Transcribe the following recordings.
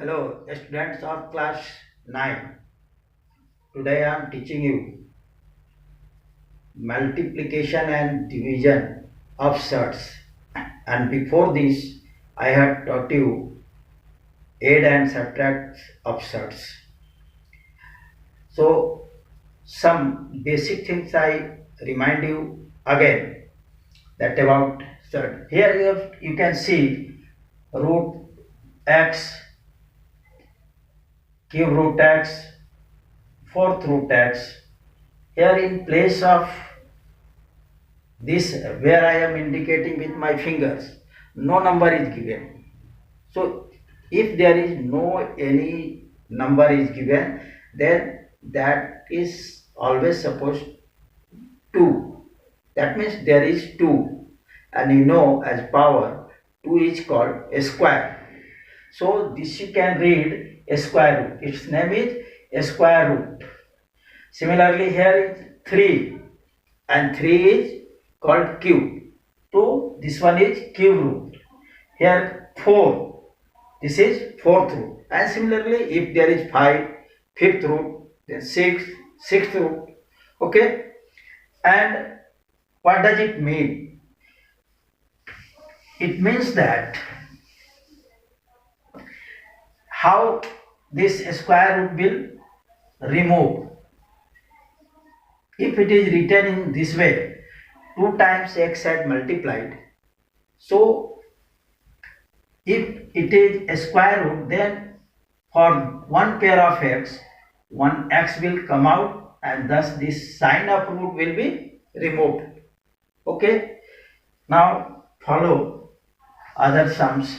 Hello, students of class 9. Today I am teaching you multiplication and division of surds. And before this, I had taught you add and subtract of surds. So, some basic things I remind you again that about surd. Here you can see root x, cube root x, fourth root x. Here in place of this where I am indicating with my fingers, no number is given. So if there is no any number is given, then that is always supposed 2. That means there is 2, and you know as power 2 is called a square. So this you can read a square root. Its name is a square root. Similarly here is 3, and 3 is called cube. So this one is cube root. Here 4, this is fourth root. And similarly if there is 5, fifth root, then 6, sixth root. Okay. And what does it mean? It means that how this square root will remove. If it is written in this way, 2 times x had multiplied. So if it is a square root, then for one pair of x, one x will come out, and thus this sign of root will be removed. Okay. Now follow other sums.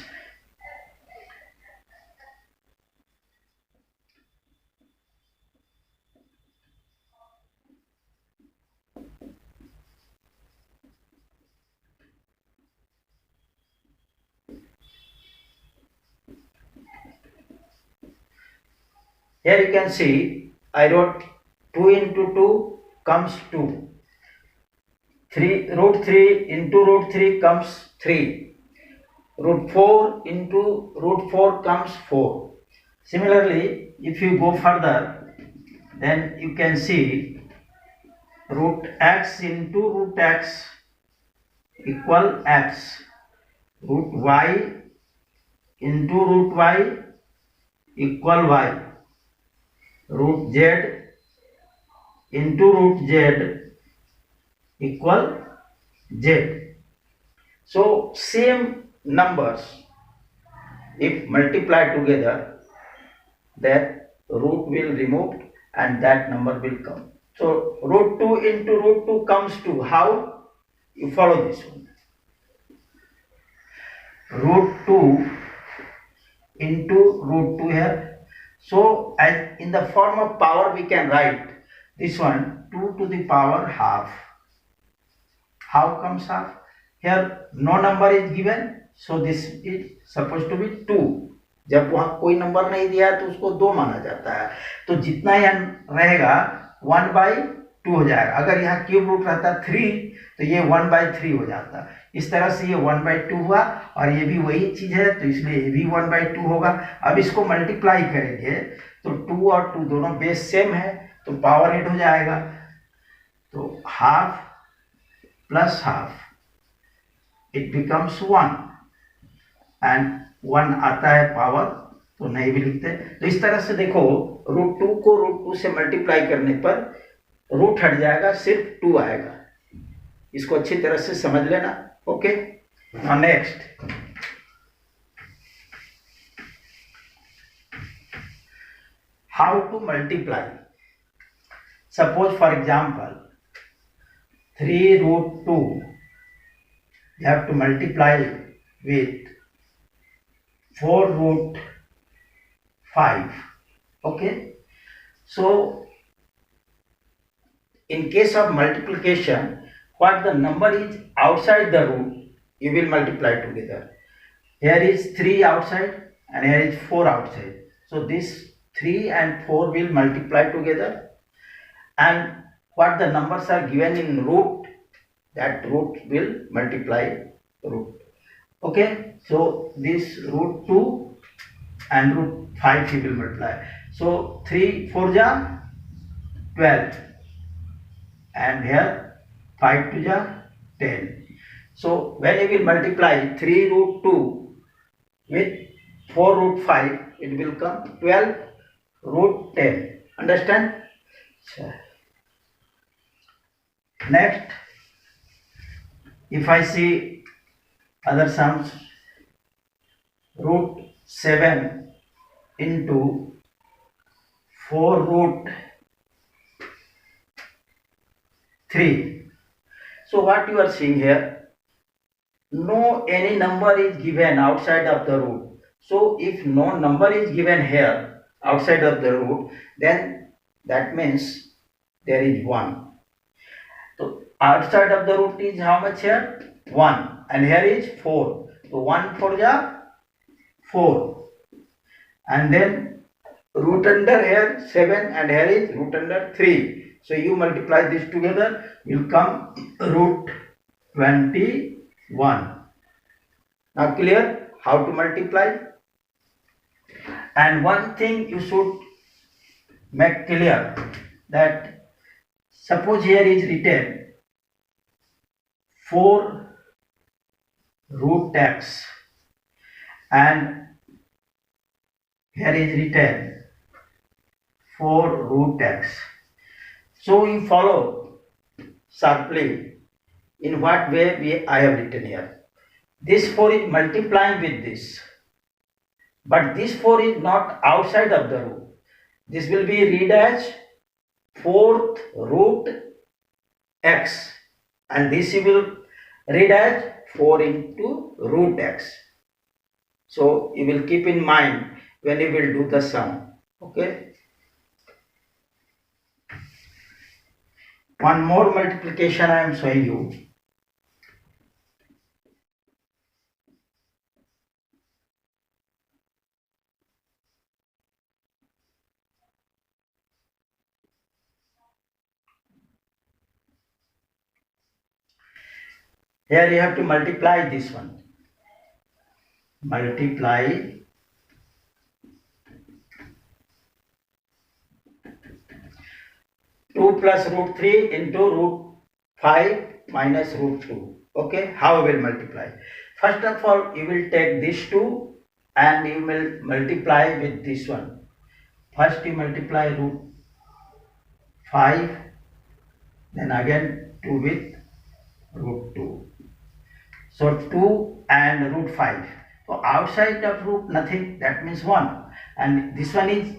Here you can see I wrote 2 into 2 comes 2. 3 root 3 into root 3 comes 3. Root 4 into root 4 comes 4. Similarly, if you go further, then you can see root x into root x equal x. Root y into root y equal y. Root z into root z equal z. So same numbers if multiplied together, that root will remove and that number will come. So root 2 into root 2 comes 2. How? You follow this one. Root 2 into root 2 here. So as in the form of power we can write this one 2 to the power half. How comes half? Here no number is given, so this is supposed to be 2. जब वहां कोई number नहीं दिया है तो उसको 2 माना जाता है, तो जितना यहाँ रहेगा 1/2 हो जाएगा. अगर यहाँ क्यूब रूट रहता 3 तो ये 1/3 हो जाता. इस तरह से ये 1/2 हुआ, और ये भी वही चीज है तो इसलिए ये भी 1/2 होगा. अब इसको मल्टीप्लाई करेंगे तो 2 और 2 दोनों बेस सेम है तो पावर 8 हो जाएगा. तो half plus half it becomes 1, and 1 आता है पावर तो नहीं भी लिखते. तो इस तरह से देखो रूट 2 को रूट 2 से मल्टीप्लाई करने पर रूट हट जाएगा, सिर्फ 2 आएगा. इसको अच्छी तरह से समझ लेना. Okay. Now next, how to multiply. Suppose for example 3 root 2 you have to multiply with 4 root 5. Okay. So in case of multiplication, what the number is outside the root you will multiply together. Here is 3 outside and here is 4 outside. So this 3 and 4 will multiply together, and what the numbers are given in root, that root will multiply root. Okay. So this root 2 and root 5 he will multiply. So 3 4 ja 12 and here 5 2 ja 10. So when you will multiply 3 root 2 with 4 root 5, it will come 12 root 10. Understand? Next, if I see other sums, root 7 into 4 root 3. So what you are seeing here, no any number is given outside of the root. So if no number is given here outside of the root, then that means there is 1. So outside of the root is how much here? 1, and here is 4. So 1 4 ja 4, and then root under here 7, and here is root under 3. So you multiply this together, will come root 21. Now clear how to multiply? And one thing you should make clear, that suppose here is written 4 root x and here is written 4 root x. So you follow sharply in what way I have written here. This 4 is multiplying with this, but this 4 is not outside of the root. This will be read as 4th root x, and this you will read as 4 into root x. So you will keep in mind when you will do the sum. Okay. One more multiplication I am showing you. Here you have to multiply this one. Multiply 2 plus root 3 into root 5 minus root 2. Okay, how we will multiply? First of all, you will take this 2 and you will multiply with this one. First you multiply root 5, then again 2 with root 2. So 2 and root 5. So outside of root nothing, that means 1. And this one is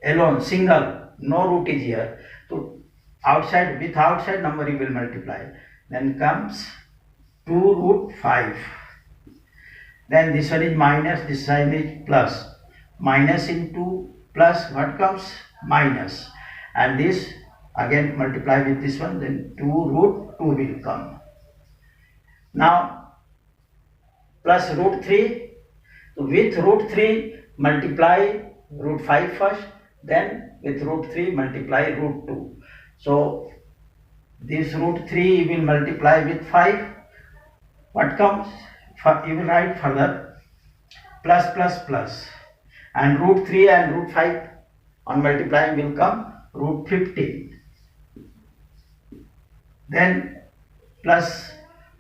alone, single, no root is here. So outside, with outside number you will multiply. Then comes 2 root 5. Then this one is minus, this side is plus. Minus into plus, what comes? Minus. And this again multiply with this one, then 2 root 2 will come. Now plus root 3. So with root 3 multiply root 5 first, then with root 3 multiply root 2. So this root 3 will multiply with 5. What comes? You will write further plus plus plus, and root 3 and root 5 on multiplying will come root 15. Then plus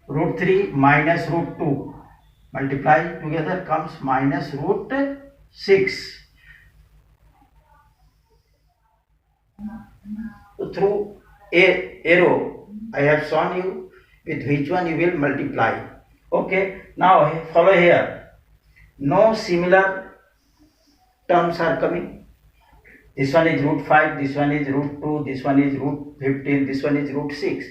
root 3 minus root 2 multiply together comes minus root 6. So through a arrow I have shown you with which one you will multiply. Okay, now follow here. No similar terms are coming. This one is root 5, this one is root 2, this one is root 15, this one is root 6.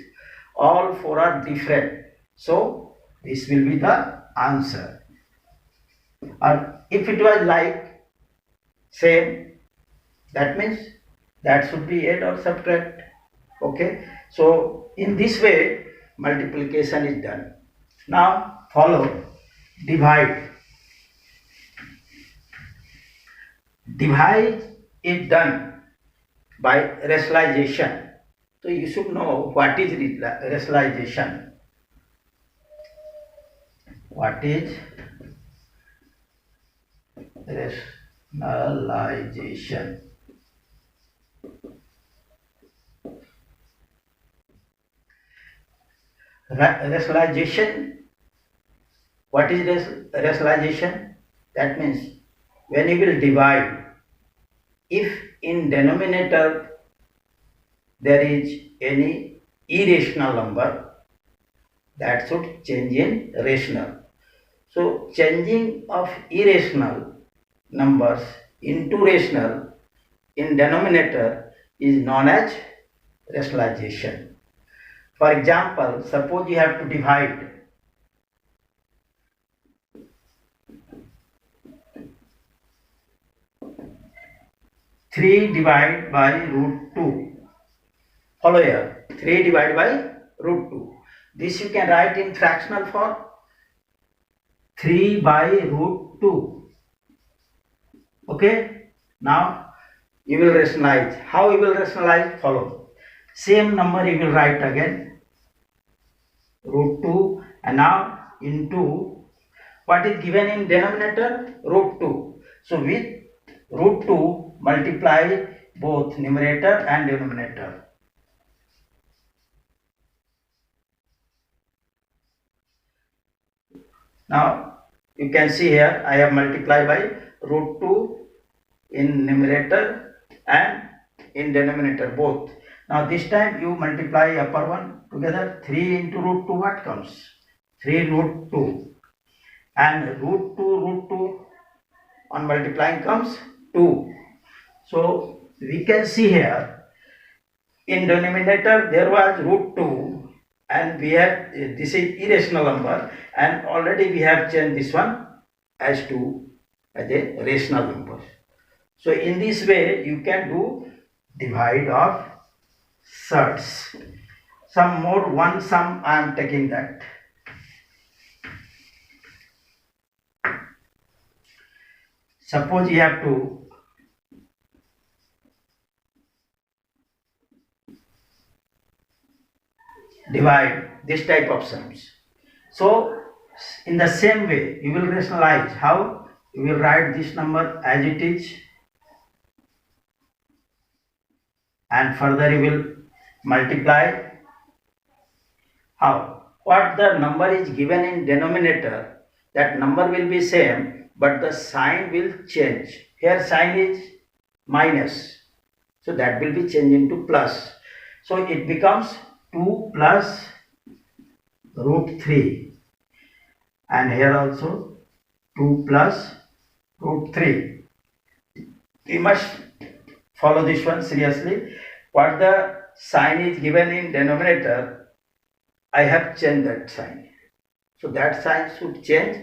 All 4 are different. So this will be the answer. Or if it was like same, that means that should be add or subtract. Okay, so in this way multiplication is done. Now follow divide. Divide is done by rationalization. So you should know what is rationalization. What is Rationalization. Rationalization. What is rationalization? That means when you will divide, if in denominator there is any irrational number, that should change in rational. So changing of irrational numbers into rational in denominator is known as rationalization. For example, suppose you have to divide 3 divided by root 2. Follow here. 3 divided by root 2. This you can write in fractional form. 3 by root 2. Okay. Now you will rationalize. How you will rationalize? Follow. Same number you will write again. Root 2. And now into what is given in denominator? Root 2. So with root 2 multiply both numerator and denominator. Now you can see here I have multiplied by root 2 in numerator and in denominator both. Now this time you multiply upper one together. 3 into root 2, what comes? 3 root 2, and root 2 on multiplying comes 2. So we can see here in denominator there was root 2 and we have this is irrational number, and already we have changed this one as a rational number. So in this way you can do divide of surds. Some more, one sum I am taking that. Suppose you have to divide this type of sums. So in the same way you will rationalize. How? You will write this number as it is, and further you will multiply. How? What the number is given in denominator, that number will be same, but the sign will change. Here sign is minus, so that will be changed into plus. So it becomes 2 plus root 3, and here also 2 plus root 3. We must follow this one seriously. What the sign is given in denominator, I have changed that sign. So that sign should change,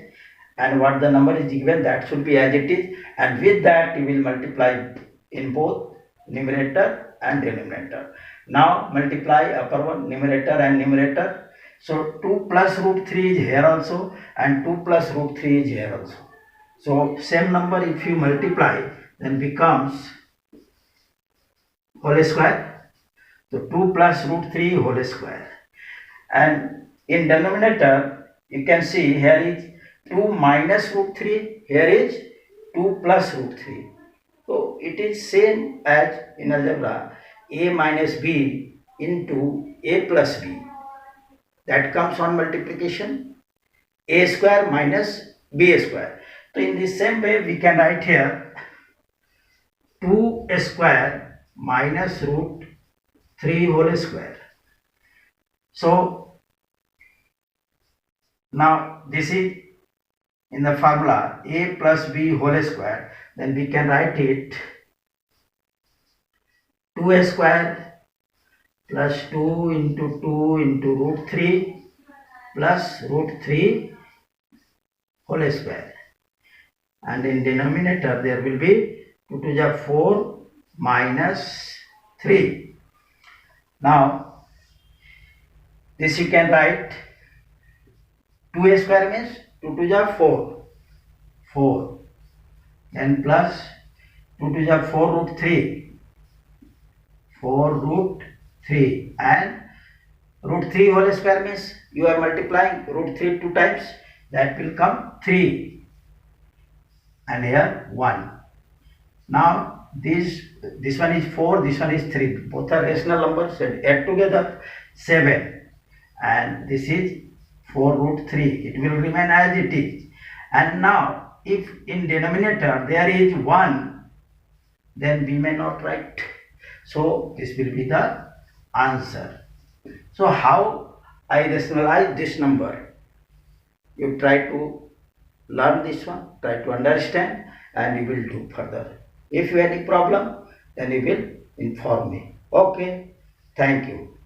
and what the number is given, that should be as it is, and with that you will multiply in both numerator and denominator. Now multiply upper one, numerator and numerator. So 2 plus root 3 is here also, and 2 plus root 3 is here also. So same number if you multiply, then becomes whole square. So 2 plus root 3 whole square. And in denominator you can see here is 2 minus root 3, here is 2 plus root 3. So it is same as in algebra a minus b into a plus b. That comes on multiplication, a square minus b square. So in the same way we can write here 2 square minus root 3 whole square. So now this is in the formula a plus b whole square, then we can write it 2 square plus 2 into root 3 plus root 3 whole square, and in denominator there will be 2 to the 4 minus 3. Now this you can write 2 square means 2 to the 4, and plus 2 to the 4 root 3, 4 root 3, and root 3 whole square means you are multiplying root 3 2 times, that will come 3, and here 1. Now this one is 4, this one is 3. Both are rational numbers, and add together 7. And this is 4 root 3. It will remain as it is. And now if in denominator there is 1, then we may not write. So this will be the answer. So how I rationalize this number? You try to learn this one, try to understand, and you will do further. If you have any problem, then you will inform me. Okay, thank you.